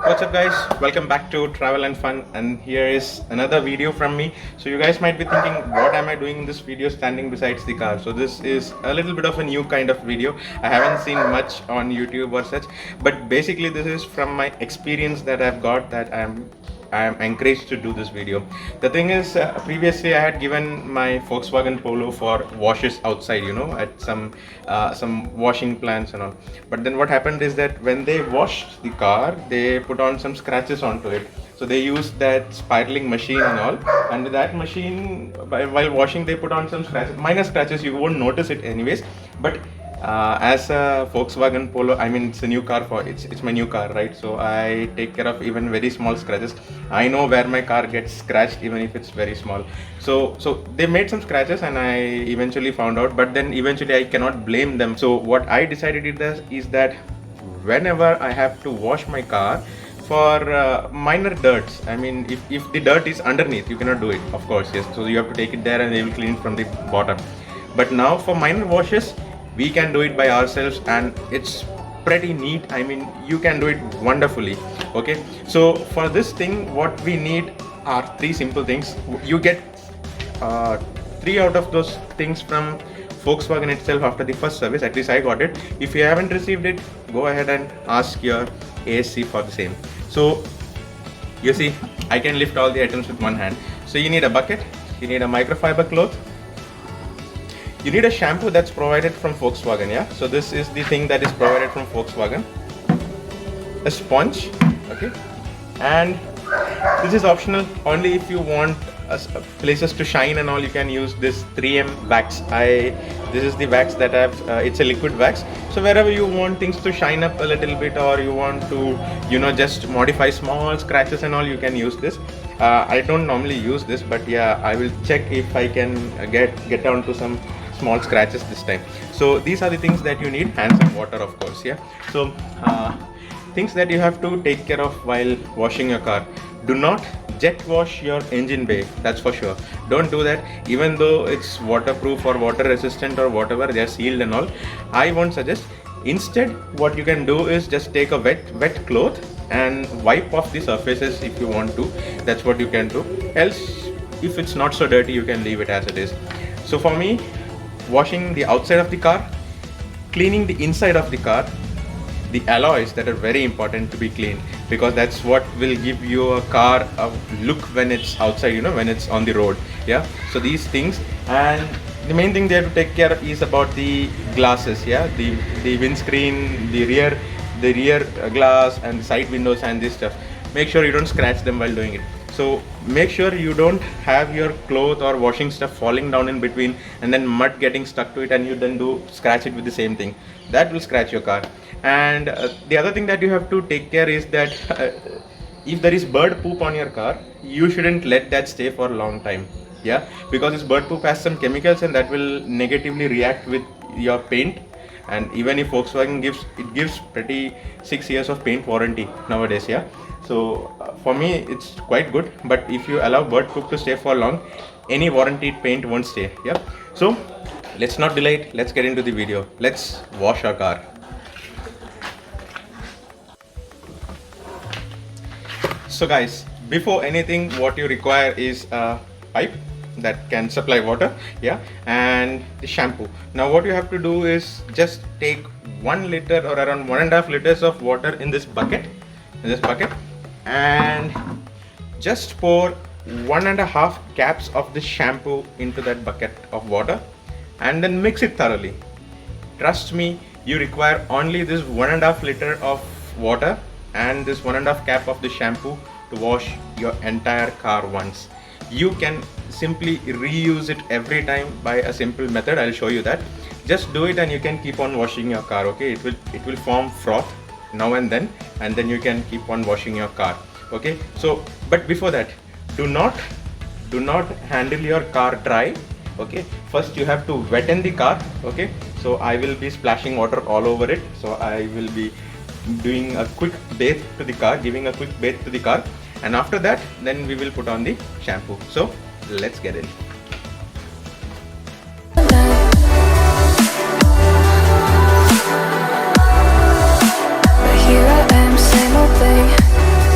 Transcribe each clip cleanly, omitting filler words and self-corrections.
What's up guys, welcome back to Travel and Fun, and here is another video from me. So you guys might be thinking, what am I doing in this video standing besides the car? So this is a little bit of a new kind of video. I haven't seen much on YouTube or such, but basically this is from my experience that I've got, that I am encouraged to do this video. The thing is, previously I had given my Volkswagen Polo for washes outside, at some washing plants and all. But then what happened is that when they washed the car, they put on some scratches onto it. So they used that spiraling machine and all, and with that machine, while washing, they put on some scratches, minor scratches. You won't notice it anyways, but as a Volkswagen Polo, I mean, it's a new car it's my new car, right? So I take care of even very small scratches. I know where my car gets scratched, even if it's very small. So they made some scratches, and I eventually found out. But then eventually I cannot blame them. So what I decided is that whenever I have to wash my car for minor dirts, I mean, if the dirt is underneath, you cannot do it, of course, yes. So you have to take it there, and they will clean it from the bottom. But now for minor washes, we can do it by ourselves, and it's pretty neat. I mean, you can do it wonderfully. Okay, so for this thing, what we need are three simple things. You get three out of those things from Volkswagen itself after the first service. At least I got it. If you haven't received it, go ahead and ask your ASC for the same. So you see, I can lift all the items with one hand. So you need a bucket, you need a microfiber cloth, you need a shampoo that's provided from Volkswagen, yeah. So this is the thing that is provided from Volkswagen. A sponge, okay, and this is optional. Only if you want places to shine and all, you can use this 3M wax. This is the wax that it's a liquid wax. So wherever you want things to shine up a little bit, or you want to, just modify small scratches and all, you can use this. I don't normally use this, but yeah, I will check if I can get down to some small scratches this time. So these are the things that you need, and some water, of course, yeah. So things that you have to take care of while washing your car. Do not jet wash your engine bay, that's for sure. Don't do that. Even though it's waterproof or water resistant or whatever, they are sealed and all, I won't suggest. Instead, what you can do is just take a wet cloth and wipe off the surfaces if you want to. That's what you can do. Else, if it's not so dirty, you can leave it as it is. So for me, washing the outside of the car, cleaning the inside of the car, the alloys that are very important to be cleaned, because that's what will give you a car a look when it's outside, when it's on the road, yeah. So these things, and the main thing they have to take care of is about the glasses, yeah, the windscreen, the rear glass, and the side windows and this stuff. Make sure you don't scratch them while doing it. So make sure you don't have your cloth or washing stuff falling down in between, and then mud getting stuck to it, and you then scratch it with the same thing. That will scratch your car. And the other thing that you have to take care is that if there is bird poop on your car, you shouldn't let that stay for a long time, yeah, because this bird poop has some chemicals, and that will negatively react with your paint. And even if Volkswagen gives pretty 6 years of paint warranty nowadays, yeah. So for me, it's quite good. But if you allow bird poop to stay for long, any warranted paint won't stay, yeah. So let's not delay it. Let's get into the video. Let's wash our car. So guys, before anything, what you require is a pipe that can supply water, yeah, and the shampoo. Now what you have to do is just take 1 liter or around 1.5 liters of water in this bucket, and just pour 1.5 caps of the shampoo into that bucket of water, and then mix it thoroughly. Trust me, you require only this 1.5 liter of water and this 1.5 cap of the shampoo to wash your entire car once. You can simply reuse it every time by a simple method. I'll show you that. Just do it, and you can keep on washing your car, okay. It will form froth now and then you can keep on washing your car, okay. So but before that, do not handle your car dry, okay. First you have to wetten the car, okay. So I will be splashing water all over it. So I will be doing a quick bathe to the car, and after that, then we will put on the shampoo. So let's get in. Here I am, same old thing.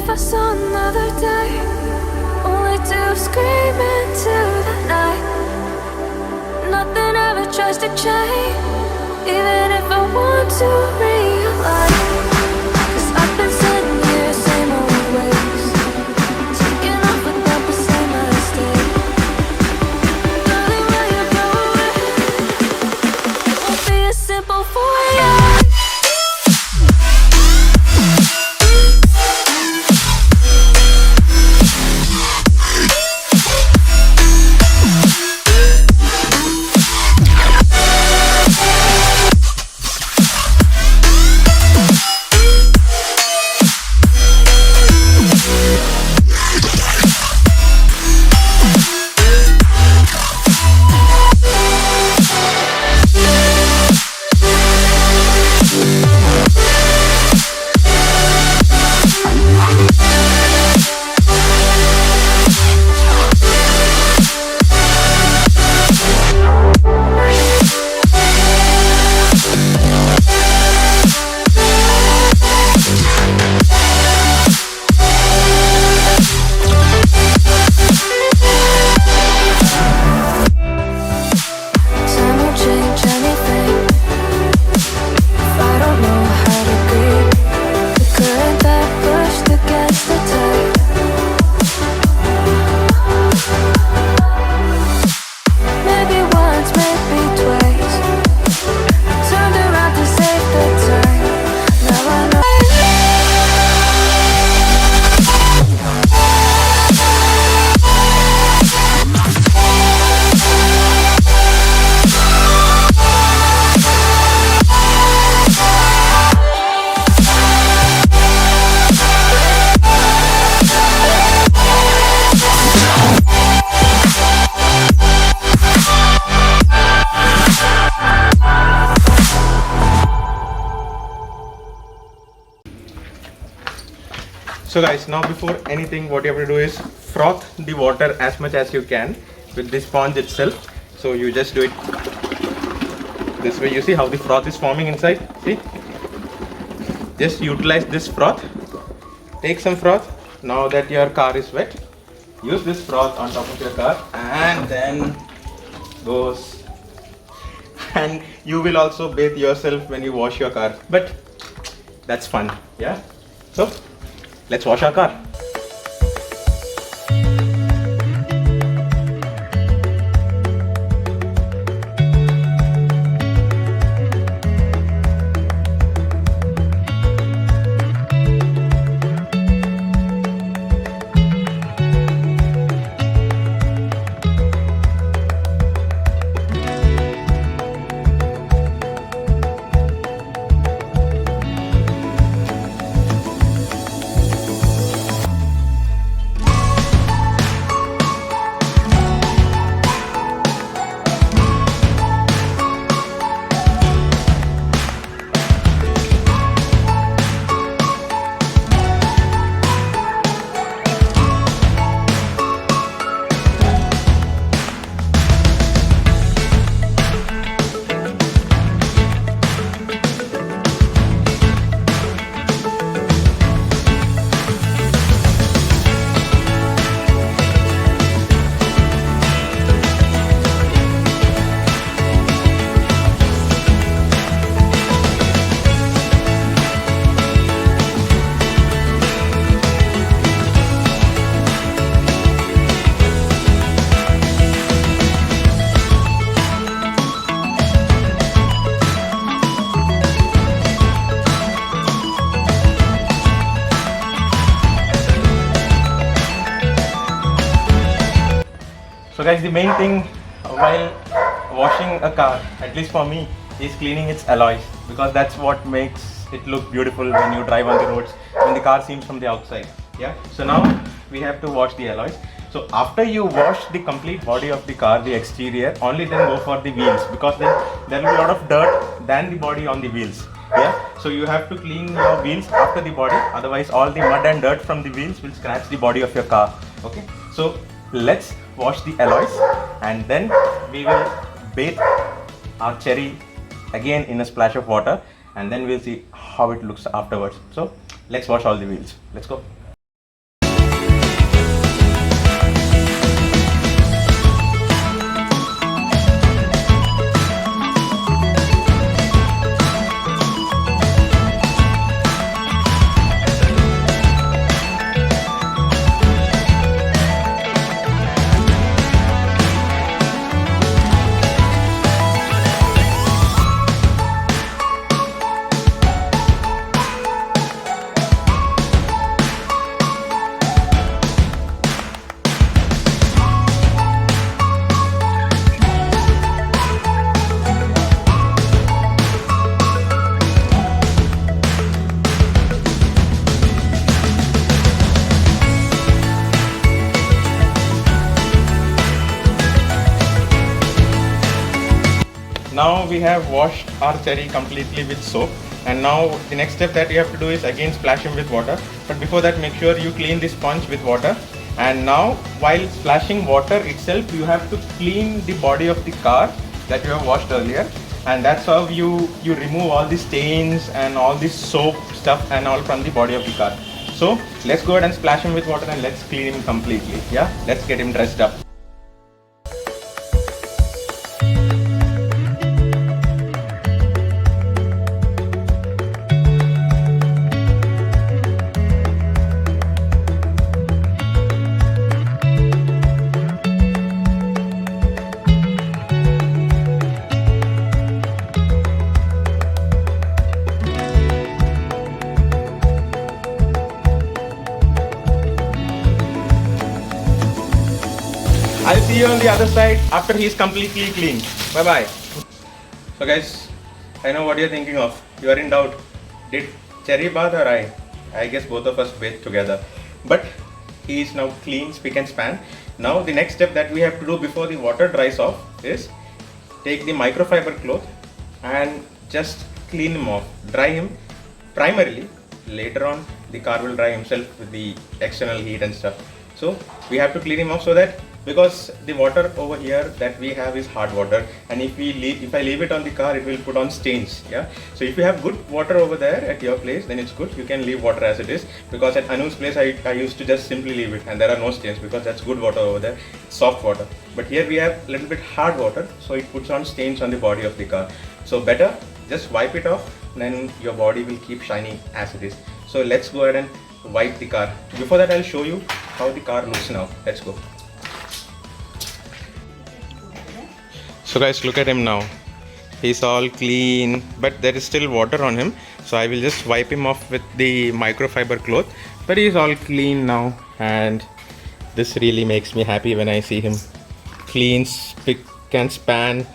I saw another day, only to scream into the night. Nothing ever tries to change, even if I want to realize. 'Cause I've been sitting here, same old ways, taking off without the same mistake. Darling, where you going? It won't be as simple for you. Time won't change anything if I don't know how to breathe. The current that pushed against the tide. Maybe once, maybe twice, turned around to save the time. Now I know. So guys, now before anything, what you have to do is froth the water as much as you can with the sponge itself. So you just do it this way. You see how the froth is forming inside? See? Just utilize this froth. Take some froth. Now that your car is wet, use this froth on top of your car and then goes. And you will also bathe yourself when you wash your car. But that's fun, yeah? So let's wash our car. So guys, the main thing while washing a car, at least for me, is cleaning its alloys, because that's what makes it look beautiful when you drive on the roads, when the car seems from the outside. Yeah. So now we have to wash the alloys. So after you wash the complete body of the car, the exterior, only then go for the wheels, because then there will be a lot of dirt than the body on the wheels. Yeah. So you have to clean your wheels after the body, otherwise all the mud and dirt from the wheels will scratch the body of your car. Okay. So let's wash the alloys and then we will bathe our Chery again in a splash of water, and then we'll see how it looks afterwards. So let's wash all the wheels. Let's go. now we have washed our Cherry completely with soap, and now the next step that you have to do is again splash him with water. But before that, make sure you clean the sponge with water. And now while splashing water itself, you have to clean the body of the car that you have washed earlier, and that's how you remove all the stains and all the soap stuff and all from the body of the car. So let's go ahead and splash him with water and let's clean him completely. Yeah, let's get him dressed up. I'll see you on the other side after he's completely clean. Bye bye. So guys, I know what you're thinking of. You are in doubt. Did Cherry bath or I? I guess both of us bathed together. But he is now clean, spick and span. Now the next step that we have to do before the water dries off is take the microfiber cloth and just clean him off. Dry him primarily. Later on the car will dry himself with the external heat and stuff. So we have to clean him off so that, because the water over here that we have is hard water, and if I leave it on the car, it will put on stains. Yeah, so if you have good water over there at your place, then it's good. You can leave water as it is, because at Anu's place I used to just simply leave it and there are no stains because that's good water over there. It's soft water. But here we have a little bit hard water, so it puts on stains on the body of the car. So better just wipe it off, then your body will keep shining as it is. So let's go ahead and wipe the car. Before that, I'll show you how the car looks now. Let's go. So guys, look at him now. He's all clean, but there is still water on him. So I will just wipe him off with the microfiber cloth. But he's all clean now, and this really makes me happy when I see him clean, spick and span,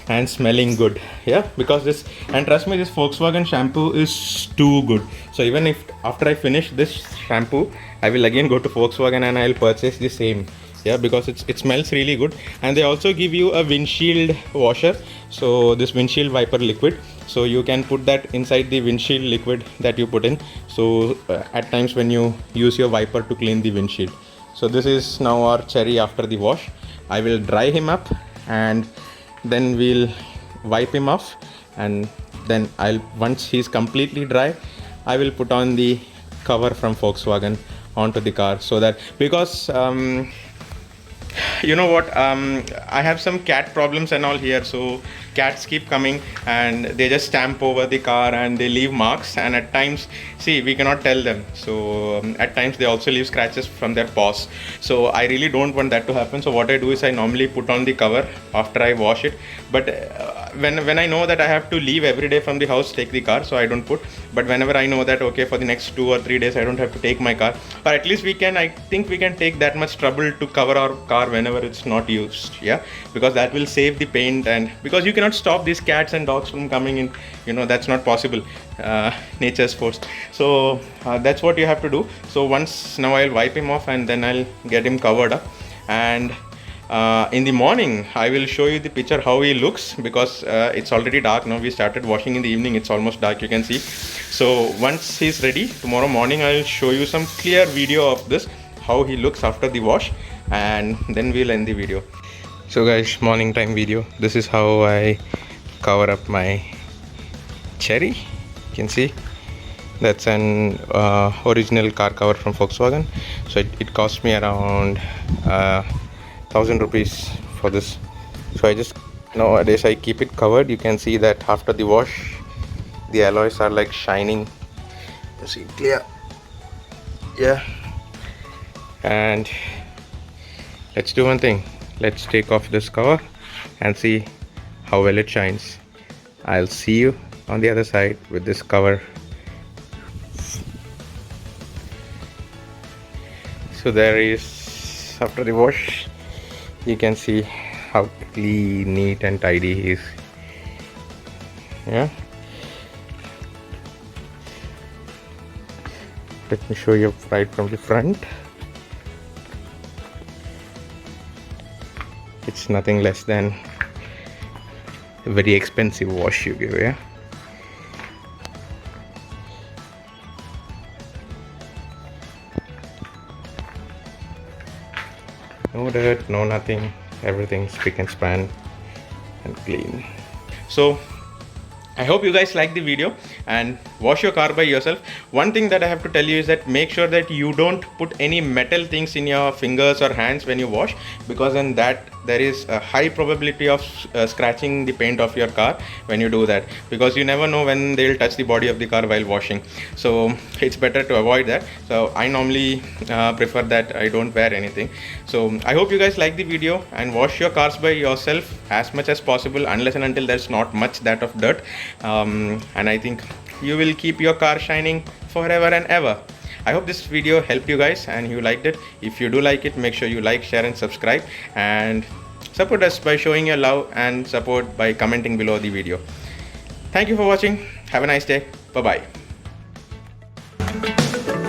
and smelling good. Yeah, because this, and trust me, this Volkswagen shampoo is too good. So even if after I finish this shampoo, I will again go to Volkswagen and I'll purchase the same. Yeah, because it smells really good. And they also give you a windshield washer, so this windshield wiper liquid, so you can put that inside the windshield liquid that you put in, so at times when you use your wiper to clean the windshield. So this is now our Cherry after the wash. I will dry him up and then we'll wipe him off, and then once he's completely dry, I will put on the cover from Volkswagen onto the car, so that, because you know what, I have some cat problems and all here, so cats keep coming and they just stamp over the car and they leave marks, and at times, see, we cannot tell them, so at times they also leave scratches from their paws. So I really don't want that to happen. So what I do is I normally put on the cover after I wash it, but when I know that I have to leave every day from the house, take the car, so I don't put. But whenever I know that, okay, for the next 2 or 3 days I don't have to take my car, or at least I think we can take that much trouble to cover our car whenever it's not used. Yeah, because that will save the paint, and because you cannot stop these cats and dogs from coming in, you know, that's not possible. Nature's force. So that's what you have to do. So now I'll wipe him off and then I'll get him covered up, and in the morning I will show you the picture how he looks, because it's already dark now. We started washing in the evening, it's almost dark, you can see. So once he's ready, tomorrow morning I'll show you some clear video of this, how he looks after the wash, and then we'll end the video. So guys, morning time video. This is how I cover up my Cherry. You can see that's an original car cover from Volkswagen. So it cost me around 1,000 rupees for this. So I just, nowadays I keep it covered. You can see that after the wash, the alloys are like shining. You see clear. Yeah. And let's do one thing. Let's take off this cover and see how well it shines. I'll see you on the other side with this cover. So there is, after the wash, you can see how clean, neat and tidy he is. Yeah. Let me show you right from the front. It's nothing less than very expensive wash you give. Yeah. No dirt, no nothing. Everything's spick and span and clean. So I hope you guys like the video and wash your car by yourself. One thing that I have to tell you is that make sure that you don't put any metal things in your fingers or hands when you wash, because in that there is a high probability of scratching the paint of your car when you do that, because you never know when they will touch the body of the car while washing. So it's better to avoid that. So I normally prefer that I don't wear anything. So I hope you guys like the video and wash your cars by yourself as much as possible, unless and until there's not much that of dirt. And I think you will keep your car shining forever and ever. I hope this video helped you guys and you liked it. If you do like it, make sure you like, share and subscribe, and support us by showing your love and support by commenting below the video. Thank you for watching. Have a nice day. Bye bye.